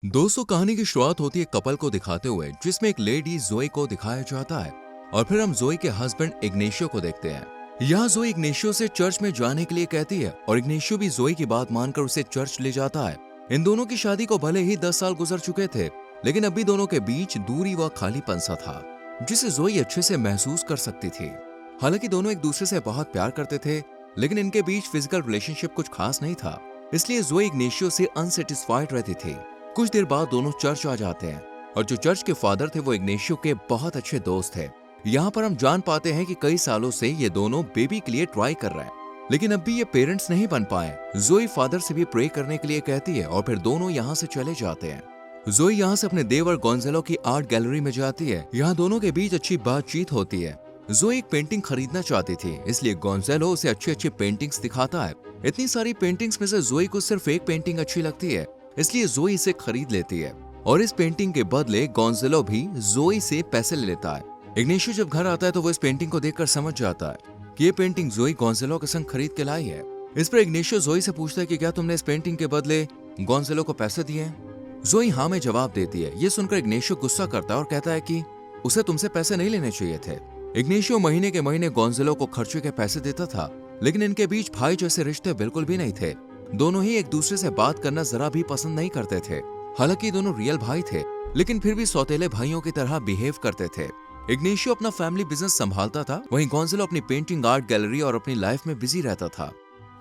दोस्तों, कहानी की शुरुआत होती है कपल को दिखाते हुए, जिसमें एक लेडी जोई को दिखाया जाता है और फिर हम जोई के हस्बैंड इग्नेशियो को देखते हैं। यहाँ जोई इग्नेशियो से चर्च में जाने के लिए कहती है और इग्नेशियो भी जोई की बात मानकर उसे चर्च ले जाता है। इन दोनों की शादी को भले ही 10 साल गुजर चुके थे, लेकिन अभी दोनों के बीच दूरी व खालीपन सा था, जिसे जोई अच्छे से महसूस कर सकती थी। हालांकि दोनों एक दूसरे से बहुत प्यार करते थे, लेकिन इनके बीच फिजिकल रिलेशनशिप कुछ खास नहीं था, इसलिए जोई इग्नेशियो से अनसेटिस्फाइड रहती थी। कुछ देर बाद दोनों चर्च आ जाते हैं और जो चर्च के फादर थे वो इग्नेशियो के बहुत अच्छे दोस्त थे। यहाँ पर हम जान पाते हैं कि कई सालों से ये दोनों बेबी के लिए ट्राई कर रहे हैं, लेकिन अब भी ये पेरेंट्स नहीं बन पाए। जोई फादर से भी प्रे करने के लिए कहती है और फिर दोनों यहाँ से चले जाते हैं। जोई यहाँ से अपने देवर गोंजालो की आर्ट गैलरी में जाती है। यहाँ दोनों के बीच अच्छी बातचीत होती है। जोई एक पेंटिंग खरीदना चाहती थी, इसलिए गोंजालो उसे अच्छी अच्छी पेंटिंग्स दिखाता है। इतनी सारी पेंटिंग्स में से जोई को सिर्फ एक पेंटिंग अच्छी लगती है, इसलिए जोई इसे खरीद लेती है और इस पेंटिंग के बदले गोंजालो भी जोई से पैसे ले लेता है। इग्नेशियो जब घर आता है तो वो इस पेंटिंग को देखकर समझ जाता है कि ये पेंटिंग जोई गोंजालो के संग खरीद के लाई है। इस पर इग्नेशियो जोई से पूछता है कि क्या तुमने इस पेंटिंग के बदले गोंजालो को पैसे दिए हैं? जोई हाँ में जवाब देती है। ये सुनकर इग्नेशियो गुस्सा करता है और कहता है कि उसे तुमसे पैसे नहीं लेने चाहिए थे। इग्नेशियो महीने के महीने गोंजालो को खर्चे के पैसे देता था, लेकिन इनके बीच भाई जैसे रिश्ते बिल्कुल भी नहीं थे। दोनों ही एक दूसरे से बात करना जरा भी पसंद नहीं करते थे। हालांकि दोनों रियल भाई थे, लेकिन फिर भी सौतेले भाइयों की तरह बिहेव करते थे। इग्नेशियो अपना फैमिली बिजनेस संभालता था, वहीं गोंजालो अपनी पेंटिंग आर्ट गैलरी और अपनी लाइफ में बिजी रहता था।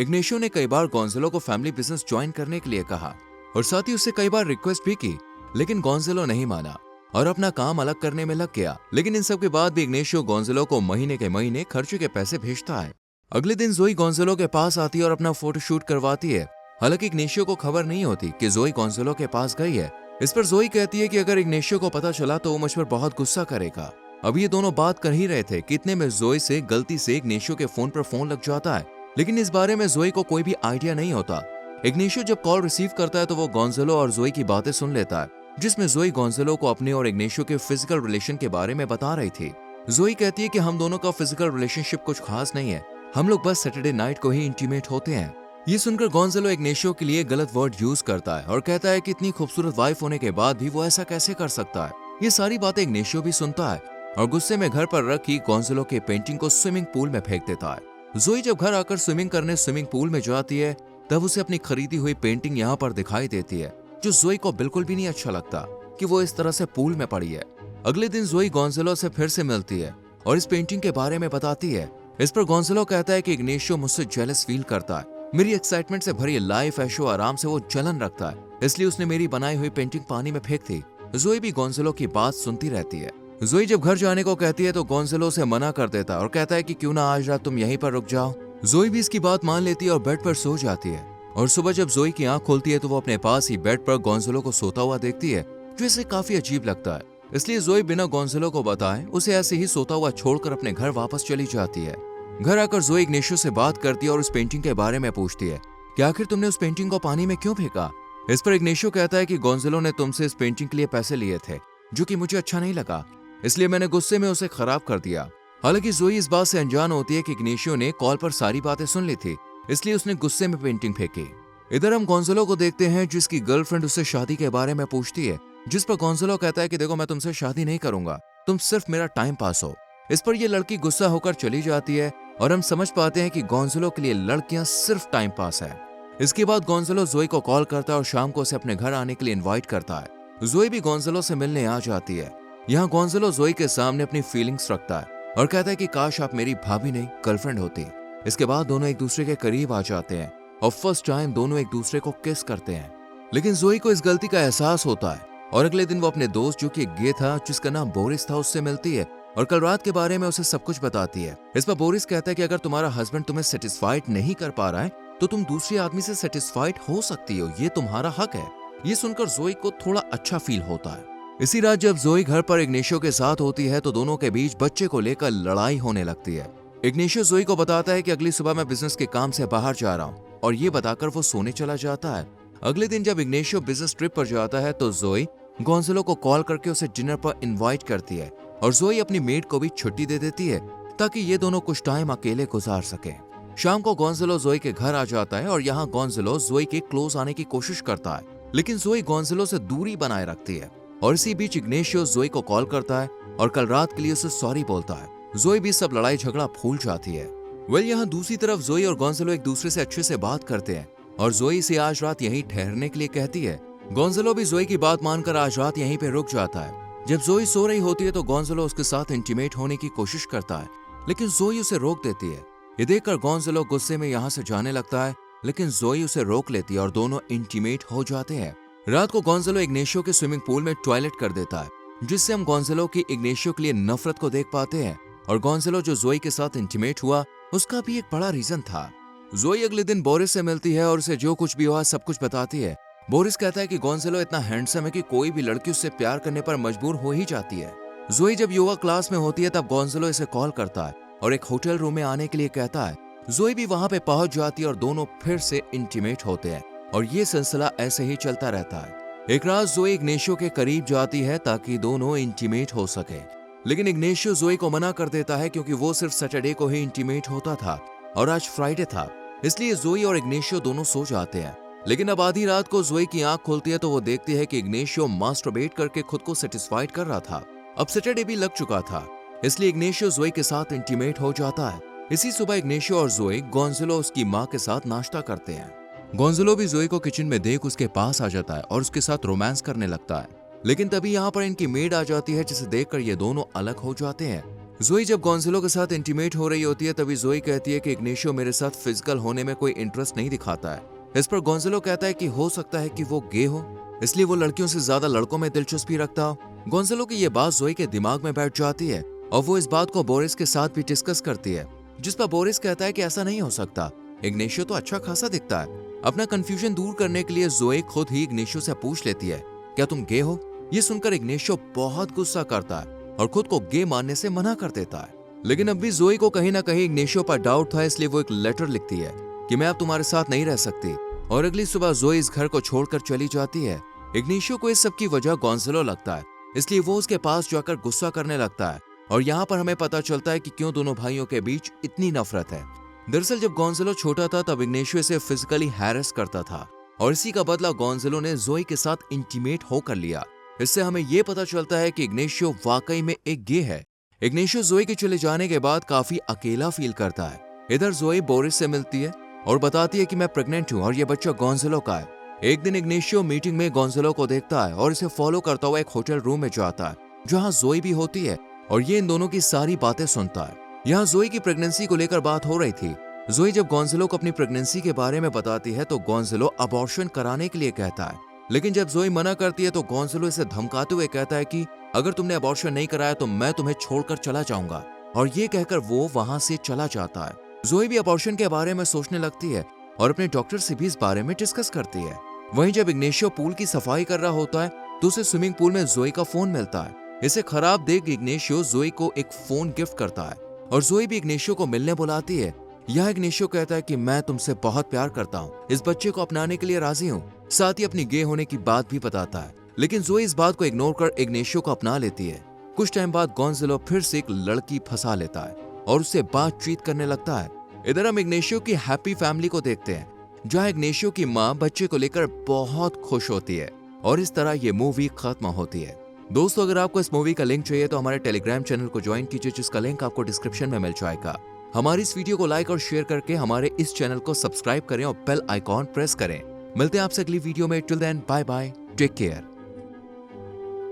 इग्नेशियो ने कई बार गोंजालो को फैमिली बिजनेस ज्वाइन करने के लिए कहा और साथ ही उससे कई बार रिक्वेस्ट भी की, लेकिन गोंजालो नहीं माना और अपना काम अलग करने में लग गया। लेकिन इन सब के बाद भी इग्नेशियो गोंजालो को महीने के महीने खर्चे के पैसे भेजता है। अगले दिन जोई गोंजालो के पास आती है और अपना फोटो शूट करवाती है। हालांकि इग्नेशियो को खबर नहीं होती कि जोई गोंजालो के पास गई है। इस पर जोई कहती है कि अगर इग्नेशियो को पता चला तो वो मुझ पर बहुत गुस्सा करेगा। अब ये दोनों बात कर ही रहे थे कि इतने में जोई से गलती से इग्नेशियो के फोन पर फोन लग जाता है, लेकिन इस बारे में जोई को कोई भी आइडिया नहीं होता। इग्नेशियो जब कॉल रिसीव करता है तो वो गोंजालो और जोई की बातें सुन लेता है, जिसमें जोई गोंजालो को अपने और इग्नेशियो के फिजिकल रिलेशन के बारे में बता रही थी। जोई कहती है कि हम दोनों का फिजिकल रिलेशनशिप कुछ खास नहीं है, हम लोग बस सैटरडे नाइट को ही इंटीमेट होते हैं। ये सुनकर गोंजालो इग्नेशियो के लिए गलत वर्ड यूज करता है और कहता है कि इतनी खूबसूरत वाइफ होने के बाद भी वो ऐसा कैसे कर सकता है। ये सारी बातें इग्नेशियो भी सुनता है और गुस्से में घर पर रखी गोंजालो के पेंटिंग को स्विमिंग पूल में फेंक देता है। जोई जब घर आकर स्विमिंग करने स्विमिंग पूल में जाती है, तब उसे अपनी खरीदी हुई पेंटिंग यहाँ पर दिखाई देती है, जो जोई को बिल्कुल भी नहीं अच्छा लगता कि वो इस तरह से पूल में पड़ी है। अगले दिन जोई गोंजालो से फिर से मिलती है और इस पेंटिंग के बारे में बताती है। इस पर गोंजालो कहता है कि इग्नेशियो मुझसे जेलस फील करता है, मेरी एक्साइटमेंट से भरी लाइफ ऐशो आराम से वो जलन रखता है, इसलिए उसने मेरी बनाई हुई पेंटिंग पानी में फेंक दी। जोई भी गोंजालो की बात सुनती रहती है। जोई जब घर जाने को कहती है तो गोंजालो उसे मना कर देता है और कहता है कि क्यों ना आज रात तुम यहीं पर रुक जाओ। जोई भी इसकी बात मान लेती है और बेड पर सो जाती है और सुबह जब जोई की आंख खुलती है तो वो अपने पास ही बेड पर गोंजालो को सोता हुआ देखती है, जो इसे काफी अजीब लगता है। इसलिए जोई बिना गोंजालो को बताए उसे ऐसे ही सोता हुआ छोड़कर अपने घर वापस चली जाती है। घर आकर जोई इग्नेशियो से बात करती है और उस पेंटिंग के बारे में पूछती है कि आखिर तुमने उस पेंटिंग को पानी में क्यों फेंका। इस पर इग्नेशियो कहता है कि गोंजालो ने तुमसे इस पेंटिंग के लिए पैसे लिए थे, जो कि मुझे अच्छा नहीं लगा, इसलिए मैंने गुस्से में उसे खराब कर दिया। हालांकि जोई इस बात से अनजान होती है कि इग्नेशियो ने कॉल पर सारी बातें सुन ली थी, इसलिए उसने गुस्से में पेंटिंग फेंकी। इधर हम गोंजालो को देखते हैं, जिसकी गर्लफ्रेंड उससे शादी के बारे में पूछती है, जिस पर गोंजालो कहता है कि देखो मैं तुमसे शादी नहीं करूंगा, तुम सिर्फ मेरा टाइम पास हो। इस पर यह लड़की गुस्सा होकर चली जाती है और हम समझ पाते हैं कि गोंजालो के लिए लड़कियां सिर्फ टाइम पास है। इसके बाद गोंजालो जोई को कॉल करता है और शाम को उसे अपने घर आने के लिए इनवाइट करता है। जोई भी गोंजालो से मिलने आ जाती है। यहाँ गोंजालो जोई के सामने अपनी फीलिंग्स रखता है और कहता है कि काश आप मेरी भाभी नहीं गर्लफ्रेंड होती। इसके बाद दोनों एक दूसरे के करीब आ जाते हैं और फर्स्ट टाइम दोनों एक दूसरे को किस करते हैं। लेकिन जोई को इस गलती का एहसास होता है और अगले दिन वो अपने दोस्त, जो कि एक गे था जिसका नाम बोरिस था, उससे मिलती है और कल रात के बारे में उसे सब कुछ बताती है। इस पर बोरिस कहता है कि अगर तुम्हारा हस्बैंड तुम्हें सेटिस्फाइड नहीं कर पा रहा है तो तुम दूसरे आदमी से सेटिस्फाइड हो सकती हो, ये तुम्हारा हक है। ये सुनकर जोई को थोड़ा अच्छा फील होता है। इसी रात जब जोई घर पर इग्नेशियो के साथ होती है तो दोनों के बीच बच्चे को लेकर लड़ाई होने लगती है। इग्नेशियो जोई को बताता है कि अगली सुबह मैं बिजनेस के काम से बाहर जा रहा हूँ और ये बताकर वो सोने चला जाता है। अगले दिन जब इग्नेशियो बिजनेस ट्रिप पर जाता है तो जोई गोंजालो को कॉल करके उसे डिनर पर इनवाइट करती है और जोई अपनी मेड को भी छुट्टी दे देती है ताकि ये दोनों कुछ टाइम अकेले गुजार सके। शाम को गोंजालो जोई के घर आ जाता है और यहाँ गोंजालो जोई के क्लोज आने की कोशिश करता है, लेकिन जोई गोंजालो से दूरी बनाए रखती है और इसी बीच इग्नेशियो जोई को कॉल करता है और कल रात के लिए उसे सॉरी बोलता है। जोई भी सब लड़ाई झगड़ा भूल जाती है। यहाँ दूसरी तरफ जोई और गोंजालो एक दूसरे से अच्छे से बात करते हैं और जोई से आज रात यहीं ठहरने के लिए कहती है। गोंजालो भी जोई की बात मानकर आज रात यहीं पे रुक जाता है। जब जोई सो रही होती है तो गोंजालो उसके साथ इंटीमेट होने की कोशिश करता है, लेकिन जोई उसे रोक देती है। ये देखकर गोंजालो गुस्से में यहाँ से जाने लगता है, लेकिन जोई उसे रोक लेती है और दोनों इंटीमेट हो जाते हैं। रात को गोंजालो इग्नेशियो के स्विमिंग पूल में टॉयलेट कर देता है, जिससे हम गोंजालो की इग्नेशियो के लिए नफरत को देख पाते हैं। और गोंजालो जो जोई के साथ इंटीमेट हुआ उसका भी एक बड़ा रीजन था। जोई अगले दिन बोरिस से मिलती है और उसे जो कुछ भी हुआ सब कुछ बताती है। बोरिस कहता है कि गोंजालो इतना हैंडसम है कि कोई भी लड़की उससे प्यार करने पर मजबूर हो ही जाती है। जोई जब योगा क्लास में होती है तब गोंजालो इसे कॉल करता है और एक होटल रूम में आने के लिए कहता है। जोई भी वहां पे पहुंच जाती है और दोनों फिर से इंटीमेट होते हैं और ये सिलसिला ऐसे ही चलता रहता है। एक रात जोई इग्नेशियो के करीब जाती है ताकि दोनों इंटीमेट हो सके, लेकिन इग्नेशियो जोई को मना कर देता है क्योंकि वो सिर्फ सैटरडे को ही इंटीमेट होता था और आज फ्राइडे था, इसलिए जोई और इग्नेशियो दोनों सो जाते हैं। लेकिन अब आधी रात को जोई की आंख खुलती है तो वो देखती है कि इग्नेशियो मास्टरबेट करके खुद को सेटिस्फाइड कर रहा था। अब सैटरडे भी लग चुका था, इसलिए इग्नेशियो जोई के साथ इंटीमेट हो जाता है। इसी सुबह इग्नेशियो और जोई गोंजालो उसकी माँ के साथ नाश्ता करते हैं। गोंजालो भी जोई को किचन में देख उसके पास आ जाता है और उसके साथ रोमांस करने लगता है, लेकिन तभी यहाँ पर इनकी मेड आ जाती है जिसे देखकर ये दोनों अलग हो जाते हैं। जोई जब गोंजालो के साथ इंटीमेट हो रही होती है तभी जोई कहती है कि इग्नेशियो मेरे साथ फिजिकल होने में कोई इंटरेस्ट नहीं दिखाता है। इस पर गोंजालो कहता है कि हो सकता है कि वो गे हो, इसलिए वो लड़कियों से ज्यादा लड़कों में दिलचस्पी रखता हो। गोंजालो की ये बात जोई के दिमाग में बैठ जाती है और वो इस बात को बोरिस के साथ भी डिस्कस करती है, जिस पर बोरिस कहता है कि ऐसा नहीं हो सकता, इग्नेशियो तो अच्छा खासा दिखता है। अपना कंफ्यूजन दूर करने के लिए जोई खुद ही इग्नेशियो से पूछ लेती है, क्या तुम गे हो? ये सुनकर इग्नेशियो बहुत गुस्सा करता है और खुद को गे मानने से मना कर देता है। लेकिन अब भी जोई को कहीं ना कहीं इग्नेशियो पर डाउट था, इसलिए वो एक लेटर लिखती है कि मैं अब तुम्हारे साथ नहीं रह सकती। और अगली सुबह जोई इस घर को छोड़कर चली जाती है। इग्नेशियो को इस सब की वजह गोंजालो लगता है, इसलिए वो उसके पास जाकर गुस्सा करने लगता है और यहाँ पर हमें पता चलता है कि क्यों दोनों भाइयों के बीच इतनी नफरत है। दरअसल जब गोंजालो छोटा था तब इग्नेशियो इसे फिजिकली हैरेस करता था और इसी का बदला गोंजालो ने जोई के साथ इंटीमेट होकर लिया। इससे हमें यह पता चलता है कि इग्नेशियो वाकई में एक गे है। इग्नेशियो जोई के चले जाने के बाद काफी अकेला फील करता है। इधर जोई बोरिस से मिलती है और बताती है कि मैं प्रेग्नेंट हूँ और ये बच्चा गोंजालो का है। एक दिन इग्नेशियो मीटिंग में गोंजालो को देखता है और इसे फॉलो करता हुआ एक होटल रूम में जाता है जहाँ जोई भी होती है और ये इन दोनों की सारी बातें सुनता है। यहाँ जोई की प्रेगनेंसी को लेकर बात हो रही थी। जोई जब गोंजालो को अपनी प्रेगनेंसी के बारे में बताती है तो गोंजालो अबॉर्शन कराने के लिए कहता है, लेकिन जब जोई मना करती है तो गोंजालो इसे धमकाते हुए कहता है कि अगर तुमने अबॉर्शन नहीं कराया तो मैं तुम्हें छोड़कर चला जाऊंगा, और ये कहकर वो वहां से चला जाता है। जोई भी अबॉर्शन के बारे में सोचने लगती है और अपने डॉक्टर से भी इस बारे में डिस्कस करती है। वहीं जब इग्नेशियो पूल की सफाई कर रहा होता है तो उसे स्विमिंग पूल में जोई का फोन मिलता है। इसे खराब देख इग्नेशियो जोई को एक फोन गिफ्ट करता है और जोई भी इग्नेशियो को मिलने बुलाती है। यह इग्नेशियो कहता है कि मैं तुमसे बहुत प्यार करता हूँ, इस बच्चे को अपनाने के लिए राजी हूँ, साथ ही अपनी गे होने की बात भी बताता है। लेकिन जोई इस बात को इग्नोर कर इग्नेशियो को अपना लेती है। कुछ टाइम बाद गोंजालो फिर से एक लड़की फंसा लेता है और उससे बातचीत करने लगता है। इधर हम इग्नेशियो की हैप्पी फैमिली को देखते हैं जहाँ इग्नेशियो की माँ बच्चे को लेकर बहुत खुश होती है और इस तरह ये मूवी खत्म होती है। दोस्तों, अगर आपको इस मूवी का लिंक चाहिए तो हमारे टेलीग्राम चैनल को ज्वाइन कीजिए, जिसका लिंक आपको डिस्क्रिप्शन में मिल जाएगा। हमारी इस वीडियो को लाइक और शेयर करके हमारे इस चैनल को सब्सक्राइब करें और बेल आइकॉन प्रेस करें। मिलते हैं आपसे अगली वीडियो में। Till then, bye bye, take care.